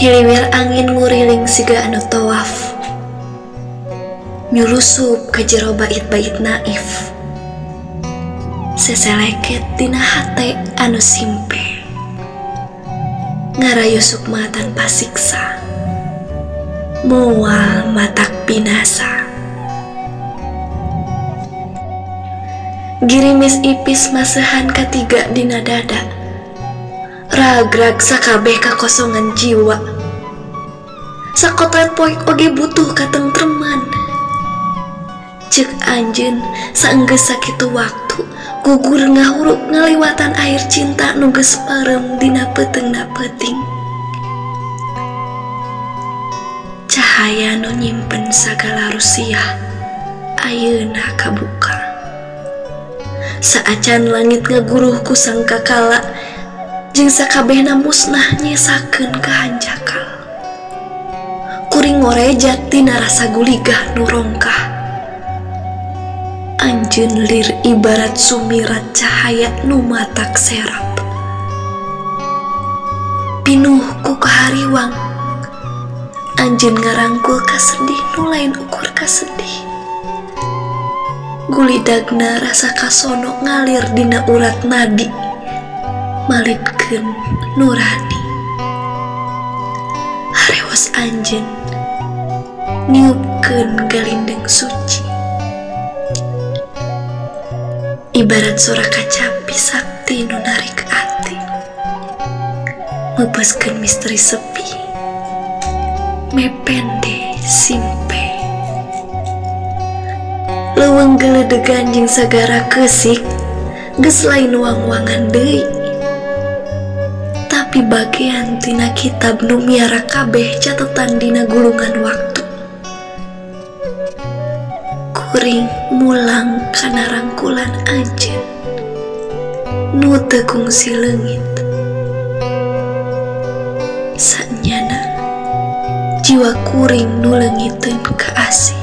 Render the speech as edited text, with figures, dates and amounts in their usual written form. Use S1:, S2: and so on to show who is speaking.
S1: Hiliwil angin nguriling siga anu tawaf, nyulusup ka jero bait-bait naif, seseleket dina hate anu simpe, ngarayu sukma tanpa siksa, moal matak binasa. Girimis ipis masehan katiga dina dada, ragrag sakabeh kakosongan jiwa, sakotret poik oge butuh katentreman. Cek anjeun saenggeus sakitu waktu gugur ngahuruk ngaliwatan air cinta nu geus parem dina peteungna peuting. Cahaya nu nyimpen sagala rusiah ayeuna kabuka. Saacan langit ngaguruh ku sangkakala, jeung sakabehna musnah nyesakeun kahanjakal. Kuring ngorejat tina rasa guligah nu rongkah. Anjeun lir ibarat sumirat cahaya nu matak serap. Pinuh ku kahariwang, anjeun ngarangkul kasedih nu lain ukur kasedih. Gulidagna rasa kasono ngalir dina urat nadi, malipkeun nurani. Harewas anjeun niupkeun galindeng suci, ibarat sora kacapi sakti nu narik ati, ngeupeuskeun misteri sepi, mepende simpe. Leuweung geledegan jeung sagara keusik geus lain wang-wangan deui, tapi bagian tina kitab nu miara kabeh catetan dina gulungan waktu. Kuring mulang kana rangkulan anjeun nu teu kungsi leungit. Sanyana jiwa kuring nu leungiteun ka asih.